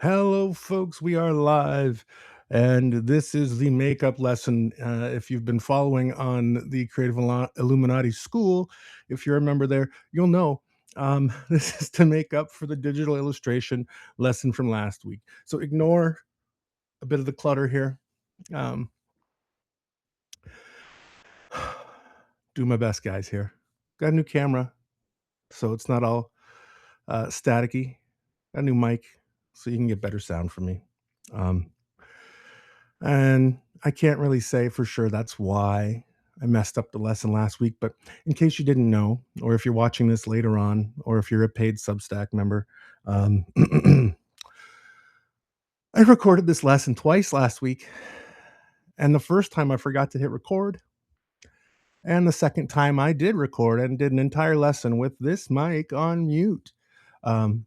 Hello, folks. We are live, and this is the makeup lesson. If you've been following on the Creative Illuminati school, if you're a member there, you'll know this is to make up for the digital illustration lesson from last week. So ignore a bit of the clutter here. Um, do my best, guys. Here, got a new camera, so it's not all staticky. Got a new mic, so you can get better sound from me. Um, And I can't really say for sure that's why I messed up the lesson last week, but in case you didn't know, or if you're watching this later on, or if you're a paid Substack member, um, I recorded this lesson twice last week. And the first time I forgot to hit record. And the second time I did record and did an entire lesson with this mic on mute. Um,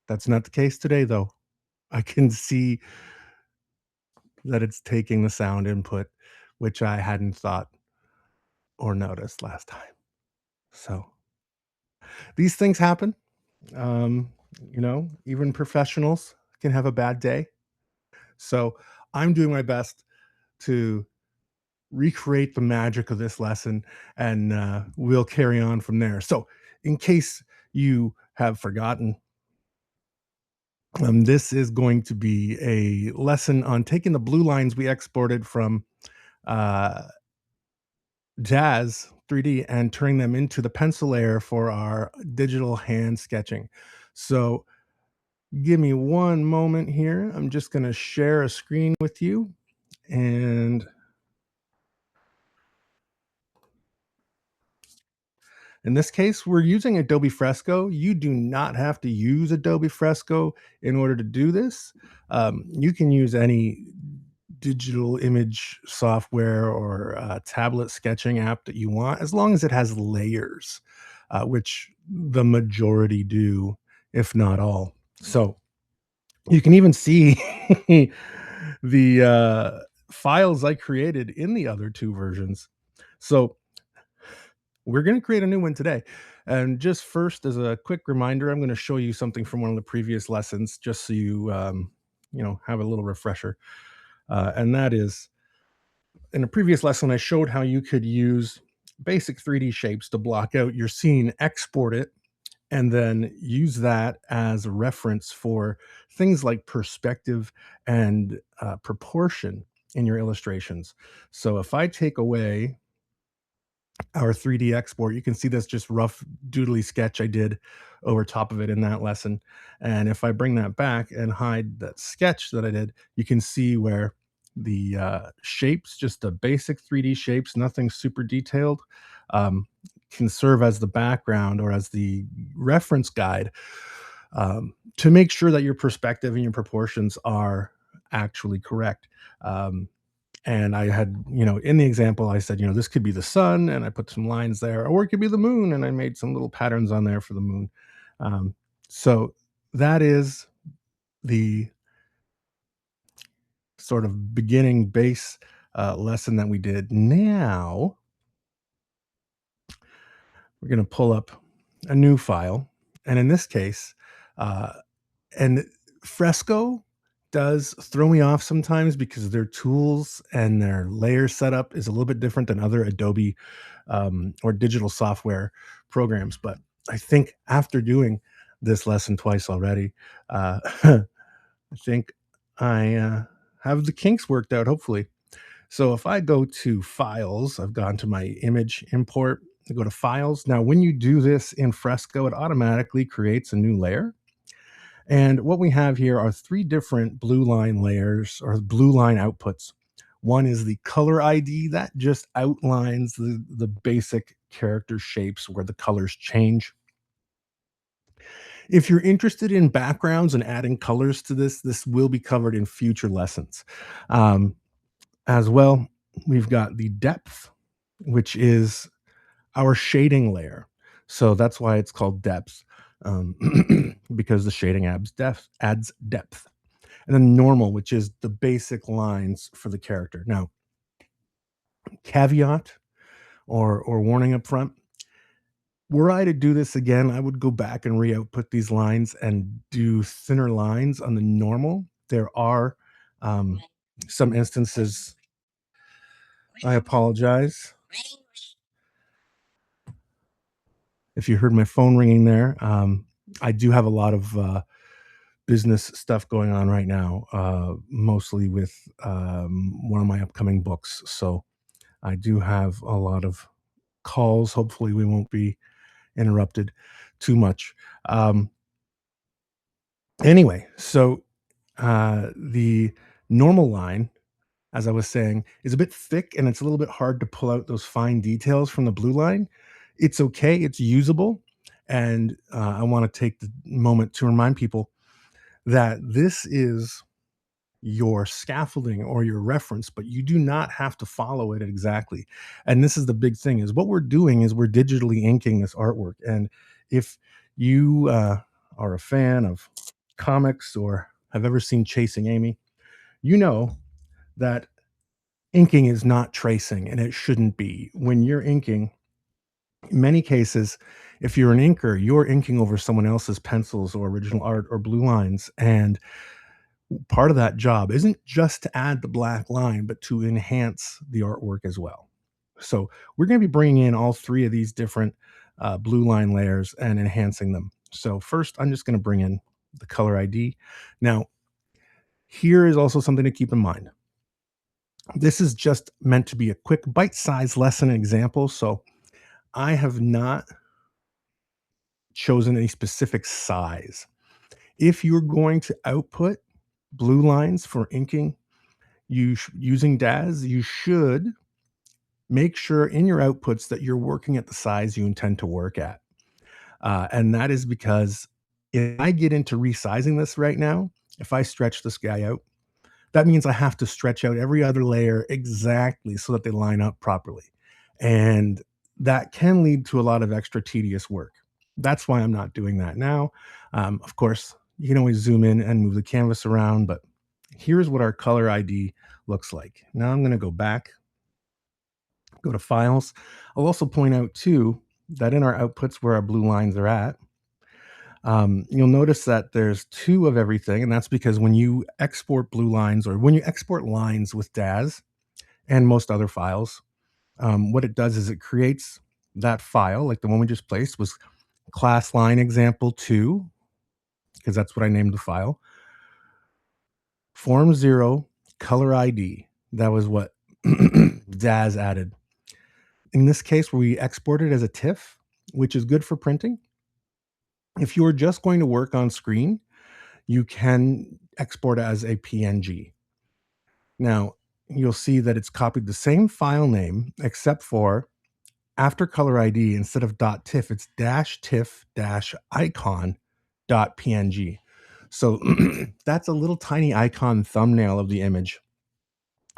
that's not the case today, though. I can see that it's taking the sound input, which I hadn't thought or noticed last time. So these things happen. Um, even professionals can have a bad day. So I'm doing my best to recreate the magic of this lesson, and we'll carry on from there. So, in case you have forgotten, this is going to be a lesson on taking the blue lines we exported from uh, Jazz 3D and turning them into the pencil layer for our digital hand sketching. So, give me one moment here. I'm just going to share a screen with you. And in this case, we're using Adobe Fresco. You do not have to use Adobe Fresco in order to do this. You can use any digital image software or tablet sketching app that you want, as long as it has layers, which the majority do, if not all. So you can even see the files I created in the other two versions. So we're going to create a new one today. And just first, as a quick reminder, I'm going to show you something from one of the previous lessons, just so you have a little refresher. And that is, in a previous lesson, I showed how you could use basic 3D shapes to block out your scene, export it, and then use that as a reference for things like perspective and proportion in your illustrations. So if I take away our 3D export, you can see this just rough doodly sketch I did over top of it in that lesson. And if I bring that back and hide that sketch that I did, you can see where the shapes, just the basic 3D shapes, nothing super detailed, um, can serve as the background or as the reference guide to make sure that your perspective and your proportions are actually correct. And I had, in the example, I said, this could be the sun, and I put some lines there, or it could be the moon, and I made some little patterns on there for the moon. Um, so that is the sort of beginning base lesson that we did. Now we're going to pull up a new file, and in this case, uh, and Fresco does throw me off sometimes because their tools and their layer setup is a little bit different than other Adobe or digital software programs. But I think after doing this lesson twice already, I think I have the kinks worked out, hopefully. So if I go to files, I've gone to my image import, I go to files. Now, when you do this in Fresco, it automatically creates a new layer. And what we have here are three different blue line layers or blue line outputs. One is the color ID that just outlines the basic character shapes where the colors change. If you're interested in backgrounds and adding colors to this will be covered in future lessons. As well, we've got the depth, which is our shading layer. So that's why it's called depth, because the shading adds depth. And then normal, which is the basic lines for the character. Now, caveat or warning up front, Were I to do this again, I would go back and re-output these lines and do thinner lines on the normal. There are some instances. I apologize if you heard my phone ringing there. I do have a lot of business stuff going on right now, mostly with one of my upcoming books. So I do have a lot of calls. Hopefully, we won't be interrupted too much. Um, anyway, so the normal line, as I was saying, is a bit thick and it's a little bit hard to pull out those fine details from the blue line. It's okay, it's usable. And I want to take the moment to remind people that this is your scaffolding or your reference, but you do not have to follow it exactly. And this is the big thing, is what we're doing is we're digitally inking this artwork. And if you are a fan of comics or have ever seen Chasing Amy, you know that inking is not tracing, and it shouldn't be. When you're inking, in many cases, if you're an inker, you're inking over someone else's pencils or original art or blue lines. And part of that job isn't just to add the black line, but to enhance the artwork as well. So we're going to be bringing in all three of these different blue line layers and enhancing them. So first, I'm just going to bring in the color ID. Now, here is also something to keep in mind. This is just meant to be a quick bite-sized lesson example. So I have not chosen any specific size. If you're going to output blue lines for inking, using DAZ, you should make sure in your outputs that you're working at the size you intend to work at. And that is because if I get into resizing this right now, if I stretch this guy out, that means I have to stretch out every other layer exactly so that they line up properly. And that can lead to a lot of extra tedious work. That's why I'm not doing that now. Of course, you can always zoom in and move the canvas around, but here's what our color ID looks like. Now I'm going to go back, go to files. I'll also point out too that in our outputs where our blue lines are at, you'll notice that there's two of everything. And that's because when you export blue lines or when you export lines with DAZ and most other files, what it does is it creates that file, like the one we just placed was class line example 2, because that's what I named the file. Form 0, color ID. That was what DAZ added. In this case, we export it as a TIFF, which is good for printing. If you're just going to work on screen, you can export as a PNG. Now, you'll see that it's copied the same file name, except for after color ID, instead of .tiff, it's -tiff-icon.png. So that's a little tiny icon thumbnail of the image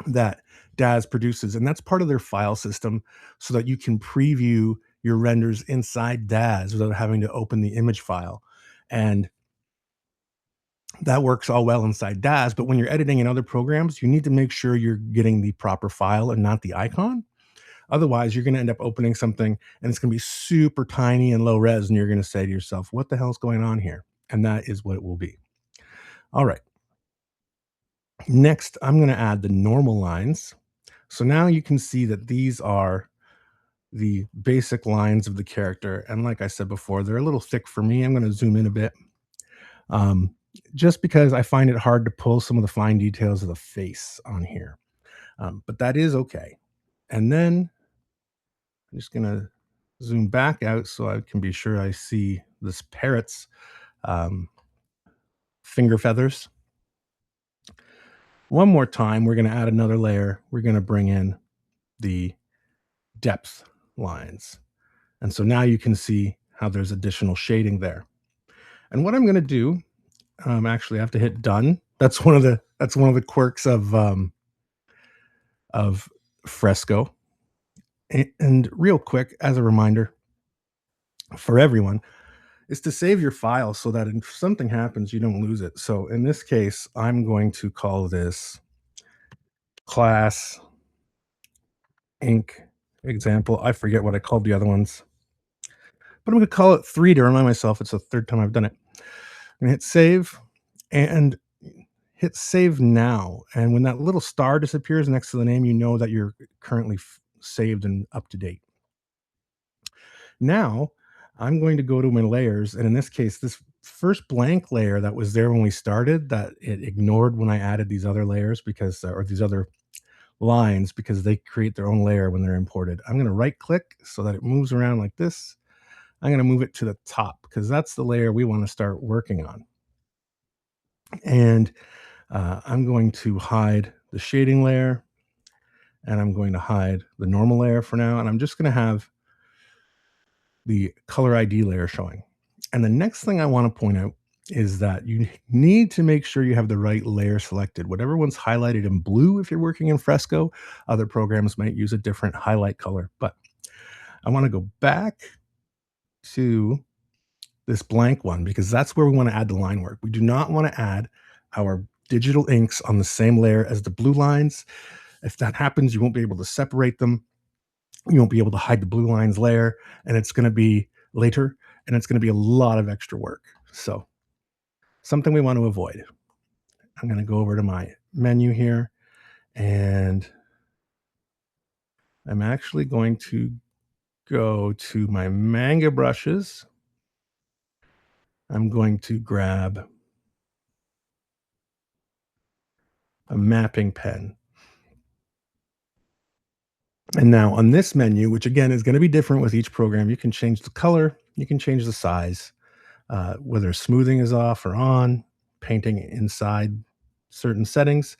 that DAZ produces. And that's part of their file system so that you can preview your renders inside DAZ without having to open the image file. And that works all well inside DAZ, but when you're editing in other programs, you need to make sure you're getting the proper file and not the icon. Otherwise, you're going to end up opening something and it's going to be super tiny and low res, and you're going to say to yourself, what the hell's going on here? And that is what it will be. All right. Next, I'm going to add the normal lines. So now you can see that these are the basic lines of the character. And like I said before, they're a little thick for me. I'm going to zoom in a bit. Just because I find it hard to pull some of the fine details of the face on here. But that is okay. And then I'm just going to zoom back out so I can be sure I see this parrot's um, finger feathers. One more time, we're going to add another layer. We're going to bring in the depth lines. And so now you can see how there's additional shading there. And what I'm going to do, actually I have to hit done. That's one of the quirks of Fresco. And real quick, as a reminder for everyone, is to save your file so that if something happens, you don't lose it. So in this case, I'm going to call this class ink example. I forget what I called the other ones, but I'm gonna call it 3 to remind myself it's the 3rd time I've done it. I'm gonna hit save and hit save now. And when that little star disappears next to the name, you know that you're currently saved and up to date. Now, I'm going to go to my layers, and in this case, this first blank layer that was there when we started, that it ignored when I added these other layers because, or these other lines, because they create their own layer when they're imported. I'm going to right click so that it moves around like this. I'm going to move it to the top because that's the layer we want to start working on. And I'm going to hide the shading layer, and I'm going to hide the normal layer for now. And I'm just going to have the color ID layer showing. And the next thing I want to point out is that you need to make sure you have the right layer selected. Whatever one's highlighted in blue, if you're working in Fresco, other programs might use a different highlight color. But I want to go back to this blank one because that's where we want to add the line work. We do not want to add our digital inks on the same layer as the blue lines. If that happens, you won't be able to separate them. You won't be able to hide the blue lines layer, and it's going to be later, and it's going to be a lot of extra work. So something we want to avoid. I'm going to go over to my menu here, and I'm actually going to go to my manga brushes. I'm going to grab a mapping pen. And now on this menu, which again is going to be different with each program, you can change the color, you can change the size, whether smoothing is off or on, painting inside certain settings,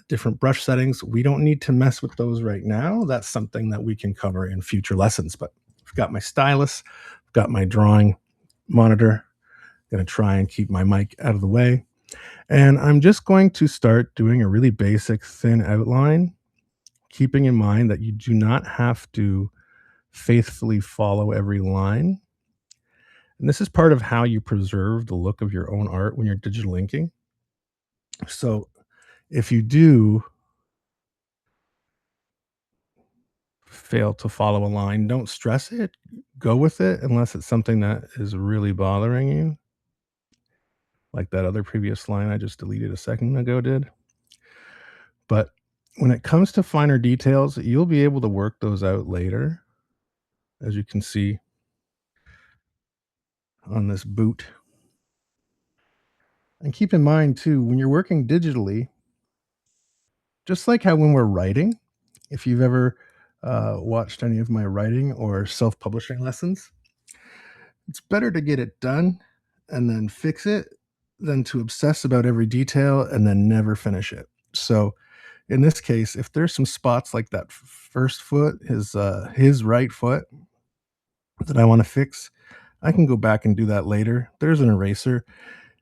different brush settings. We don't need to mess with those right now. That's something that we can cover in future lessons. But I've got my stylus, I've got my drawing monitor. I'm going to try and keep my mic out of the way. And I'm just going to start doing a really basic thin outline, keeping in mind that you do not have to faithfully follow every line. And this is part of how you preserve the look of your own art when you're digital inking. So if you do fail to follow a line, don't stress it. Go with it unless it's something that is really bothering you, like that other previous line I just deleted a second ago did. But when it comes to finer details, you'll be able to work those out later, as you can see on this boot. And keep in mind too, when you're working digitally, just like how when we're writing, if you've ever watched any of my writing or self-publishing lessons, it's better to get it done and then fix it than to obsess about every detail and then never finish it. So in this case, if there's some spots like that first foot, his right foot that I want to fix, I can go back and do that later. There's an eraser.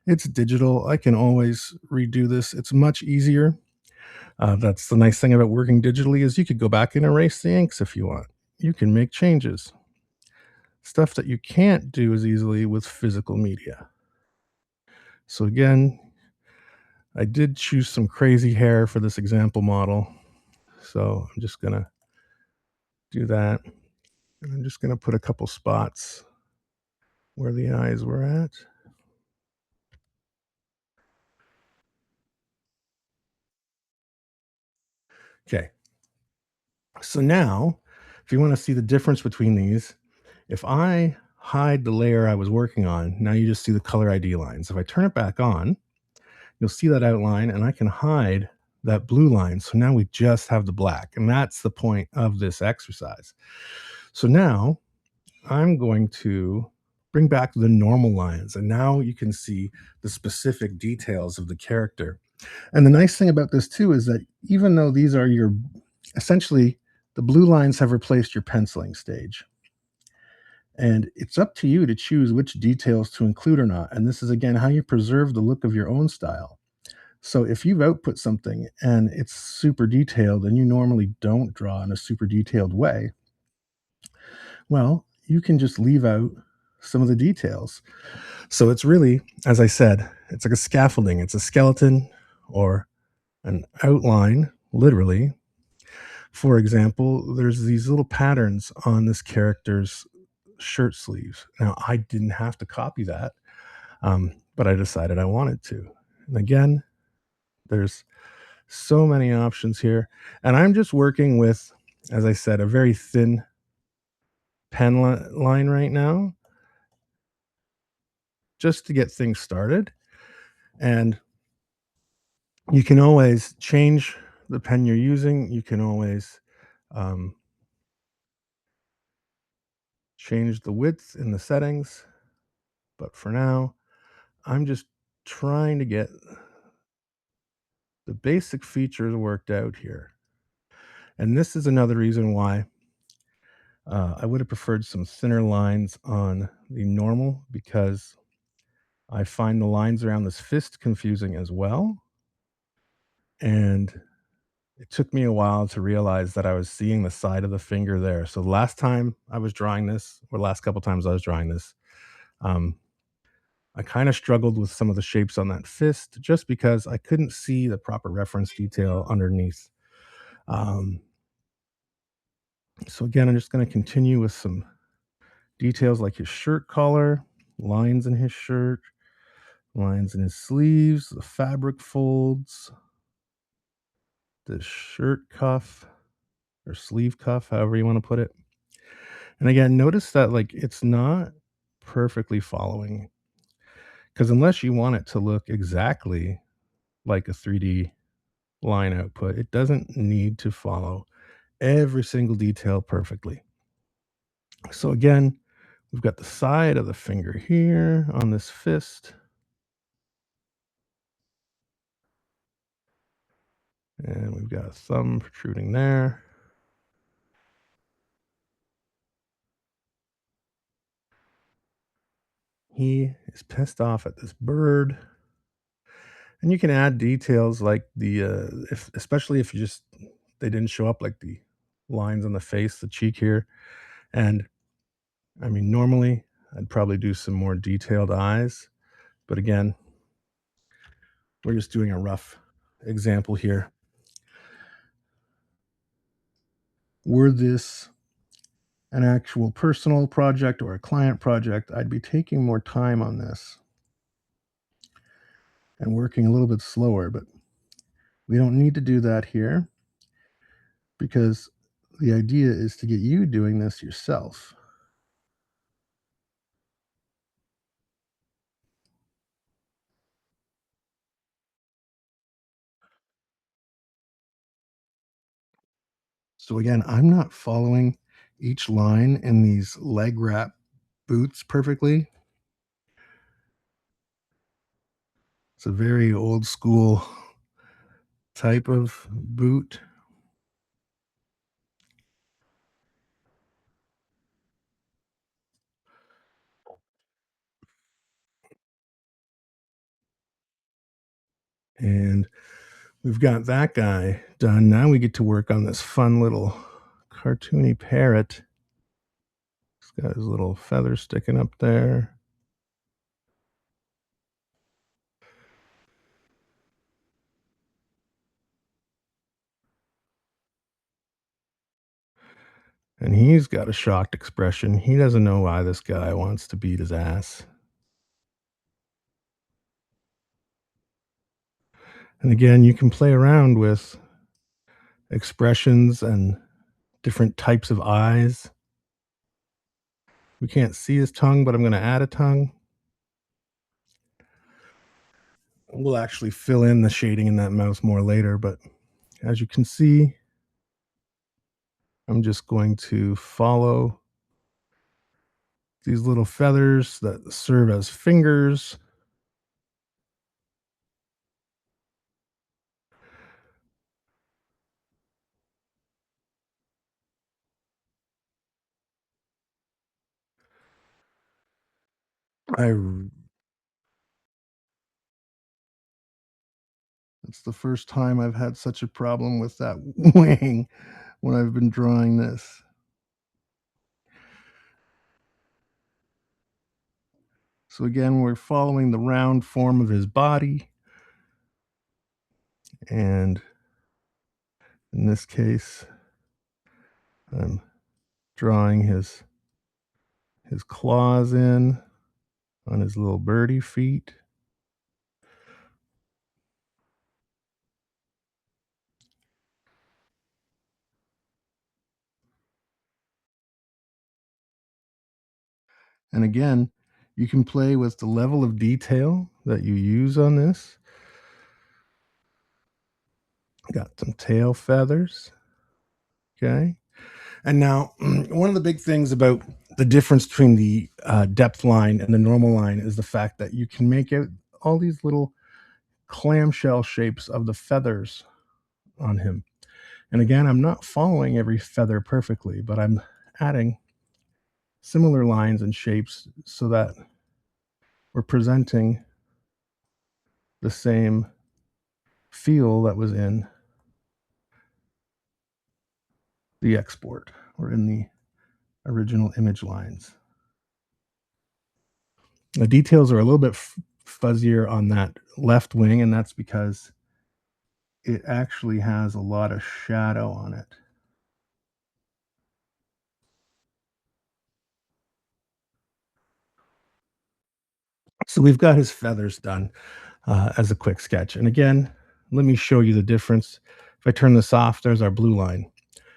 It's digital. I can always redo this. It's much easier. That's the nice thing about working digitally is you could go back and erase the inks if you want. You can make changes. Stuff that you can't do as easily with physical media. So again, I did choose some crazy hair for this example model. So I'm just going to do that. And I'm just going to put a couple spots where the eyes were at. Okay. So now, if you want to see the difference between these, if I hide the layer I was working on, now you just see the color ID lines. If I turn it back on, you'll see that outline and I can hide that blue line. So now we just have the black. And that's the point of this exercise. So now I'm going to bring back the normal lines. And now you can see the specific details of the character. And the nice thing about this too is that even though these are your essentially the blue lines have replaced your penciling stage. And it's up to you to choose which details to include or not. And this is again how you preserve the look of your own style. So if you've output something and it's super detailed and you normally don't draw in a super detailed way, well, you can just leave out some of the details. So it's really, as I said, it's like a scaffolding. It's a skeleton or an outline, literally. For example, there's these little patterns on this character's shirt sleeves. Now, I didn't have to copy that, but I decided I wanted to. And again, there's so many options here. And I'm just working with, as I said, a very thin line right now just to get things started. And you can always change the pen you're using. You can always um, change the width in the settings. But for now, I'm just trying to get the basic features worked out here. And this is another reason why I would have preferred some thinner lines on the normal, because I find the lines around this fist confusing as well. And it took me a while to realize that I was seeing the side of the finger there. So the last time I was drawing this, or last couple times I was drawing this, um, I kind of struggled with some of the shapes on that fist just because I couldn't see the proper reference detail underneath. Um, so again, I'm just going to continue with some details like his shirt collar, lines in his shirt, lines in his sleeves, the fabric folds, the shirt cuff or sleeve cuff, however you want to put it. And again, notice that like it's not perfectly following, because unless you want it to look exactly like a 3D line output, it doesn't need to follow every single detail perfectly. So again, we've got the side of the finger here on this fist, and we've got a thumb protruding there. He is pissed off at this bird. And you can add details like the if especially if you just they didn't show up, like the lines on the face, the cheek here. And I mean, normally I'd probably do some more detailed eyes, but again, we're just doing a rough example here. Were this an actual personal project or a client project, I'd be taking more time on this and working a little bit slower, but we don't need to do that here because the idea is to get you doing this yourself. So again, I'm not following each line in these leg wrap boots perfectly. It's a very old school type of boot. And we've got that guy done. Now we get to work on this fun little cartoony parrot. He's got his little feathers sticking up there. And he's got a shocked expression. He doesn't know why this guy wants to beat his ass. And again, you can play around with expressions and different types of eyes. We can't see his tongue, but I'm going to add a tongue. We'll actually fill in the shading in that mouth more later, but as you can see, I'm just going to follow these little feathers that serve as fingers. I It's the first time I've had such a problem with that wing when I've been drawing this. So again, we're following the round form of his body, and in this case, I'm drawing his his claws in on his little birdie feet. And again, you can play with the level of detail that you use on this. Got some tail feathers. Okay. And now, one of the big things about the difference between the depth line and the normal line is the fact that you can make out all these little clamshell shapes of the feathers on him. And again, I'm not following every feather perfectly, but I'm adding similar lines and shapes so that we're presenting the same feel that was in the export or in the original image lines. The details are a little bit fuzzier on that left wing, and that's because it actually has a lot of shadow on it. So we've got his feathers done as a quick sketch. And again, let me show you the difference. If I turn this off, there's our blue line.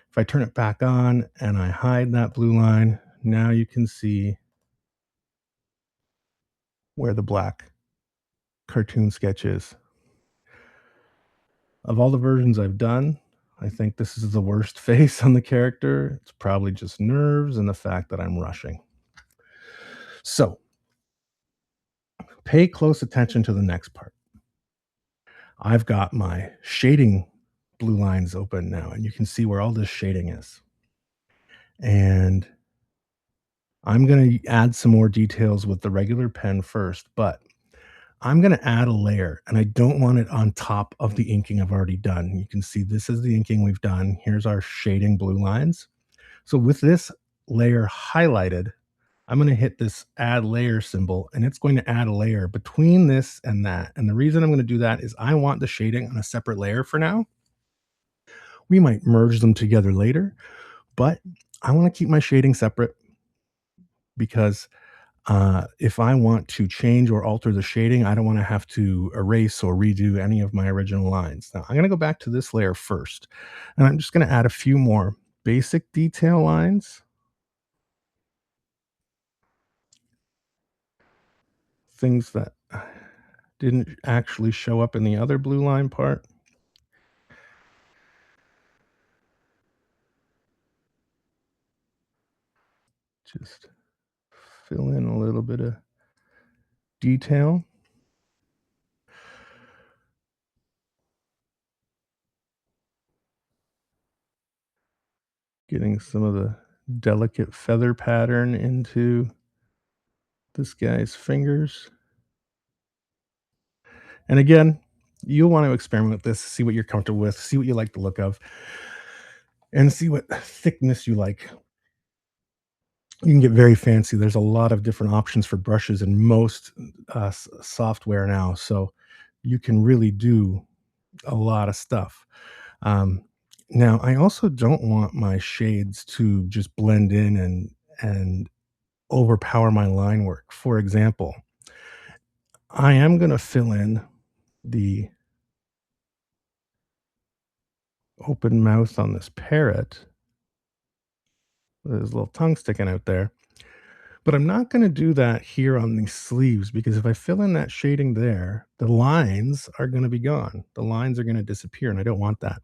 If I turn it back on and I hide that blue line, now you can see where the black cartoon sketch is. Of all the versions I've done, I think this is the worst face on the character. It's probably just nerves and the fact that I'm rushing. So pay close attention to the next part. I've got my shading blue lines open now, and you can see where all this shading is. And I'm going to add some more details with the regular pen first, but I'm going to add a layer, and I don't want it on top of the inking I've already done. You can see this is the inking we've done. Here's our shading blue lines. So with this layer highlighted, I'm going to hit this add layer symbol, and it's going to add a layer between this and that. And the reason I'm going to do that is I want the shading on a separate layer for now. We might merge them together later, but I want to keep my shading separate because if I want to change or alter the shading, I don't want to have to erase or redo any of my original lines. Now I'm going to go back to this layer first, and I'm just going to add a few more basic detail lines. Things that didn't actually show up in the other blue line part. Just fill in a little bit of detail. Getting some of the delicate feather pattern into this guy's fingers. And again, you'll want to experiment with this, see what you're comfortable with, see what you like the look of, and see what thickness you like. You can get very fancy. There's a lot of different options for brushes in most software now. So you can really do a lot of stuff. Um, Now, I also don't want my shades to just blend in and overpower my line work. For example, I am going to fill in the open mouth on this parrot with his little tongue sticking out there. But I'm not going to do that here on these sleeves because if I fill in that shading there, the lines are going to be gone. The lines are going to disappear, and I don't want that.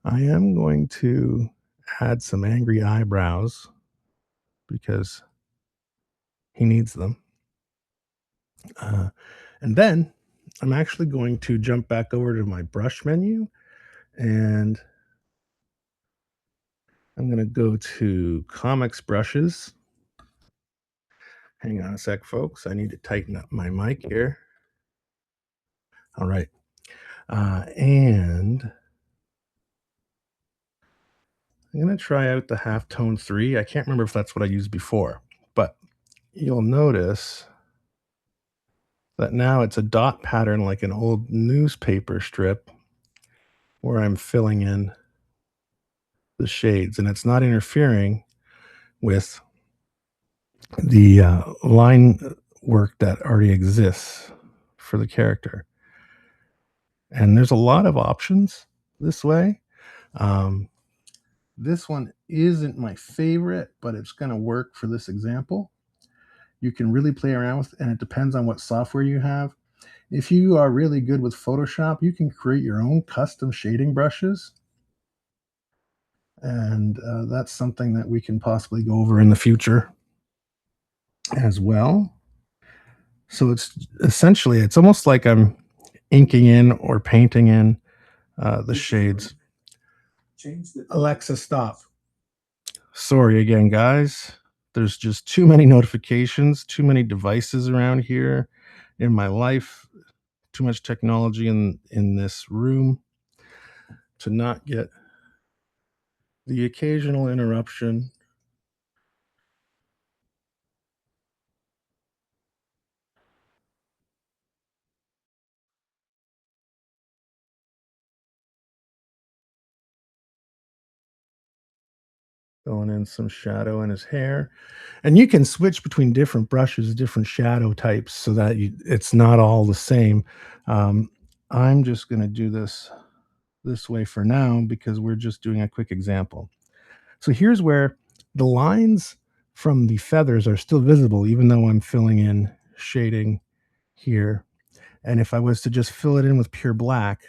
I am going to add some angry eyebrows because he needs them. And then I'm actually going to jump back over to my brush menu and I'm going to go to comics brushes. Hang on a sec, folks. I need to tighten up my mic here. All right. And I'm going to try out the halftone 3. I can't remember if that's what I used before, but you'll notice that now it's a dot pattern like an old newspaper strip where I'm filling in the shades, and it's not interfering with the line work that already exists for the character. And there's a lot of options this way. Um, this one isn't my favorite, but it's going to work for this example. You can really play around with, and it depends on what software you have. If you are really good with Photoshop, you can create your own custom shading brushes. And that's something that we can possibly go over in the future as well. So it's essentially, it's almost like I'm inking in or painting in the shades. Alexa, stop. Sorry again, guys. There's just too many notifications, too many devices around here in my life, too much technology in this room to not get the occasional interruption. Filling in some shadow in his hair. And you can switch between different brushes, different shadow types so that it's not all the same. Um, I'm just going to do this way for now because we're just doing a quick example. So here's where the lines from the feathers are still visible, even though I'm filling in shading here. And if I was to just fill it in with pure black,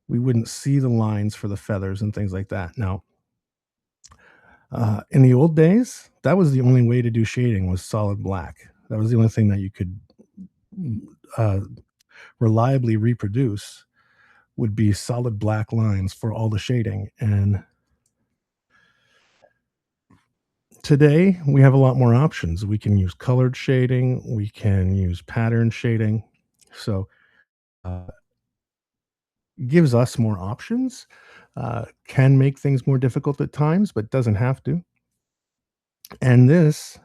we wouldn't see the lines for the feathers and things like that. Now, in the old days, that was the only way to do shading was solid black. That was the only thing that you could uh, reliably reproduce would be solid black lines for all the shading. And today we have a lot more options. We can use colored shading, we can use pattern shading. So uh, it gives us more options. Can make things more difficult at times, but doesn't have to. And this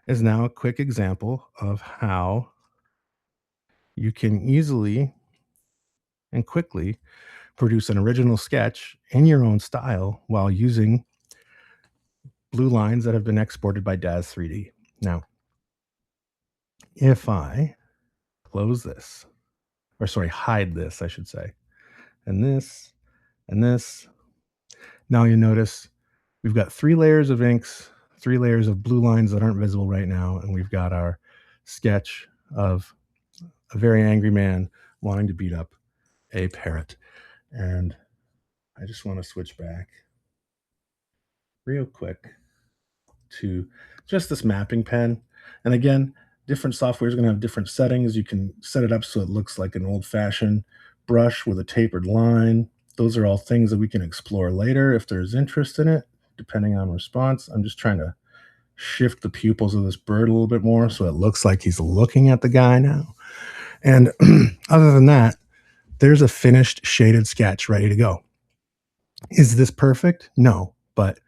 is now a quick example of how you can easily and quickly produce an original sketch in your own style while using blue lines that have been exported by DAZ 3D. Now, if I close this, or sorry, hide this, I should say, and this, and this, now you notice we've got 3 layers of inks, 3 layers of blue lines that aren't visible right now, and we've got our sketch of a very angry man wanting to beat up a parrot. And I just want to switch back real quick to just this mapping pen. And again, different software is going to have different settings. You can set it up so it looks like an old-fashioned brush with a tapered line. Those are all things that we can explore later if there's interest in it, depending on response. I'm just trying to shift the pupils of this bird a little bit more so it looks like he's looking at the guy now. And other than that, there's a finished shaded sketch ready to go. Is this perfect? No, but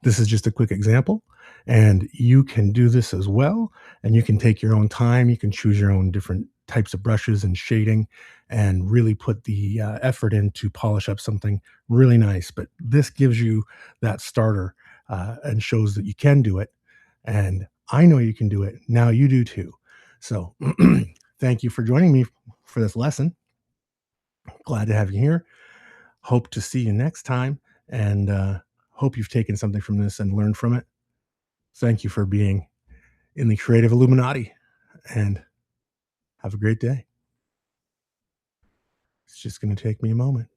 this is just a quick example. And you can do this as well. And you can take your own time. You can choose your own different types of brushes and shading and really put the effort in to polish up something really nice. But this gives you that starter and shows that you can do it. And I know you can do it. Now you do too. So thank you for joining me for this lesson. Glad to have you here. Hope to see you next time, and hope you've taken something from this and learned from it. Thank you for being in the Creative Illuminati, and have a great day. It's just going to take me a moment.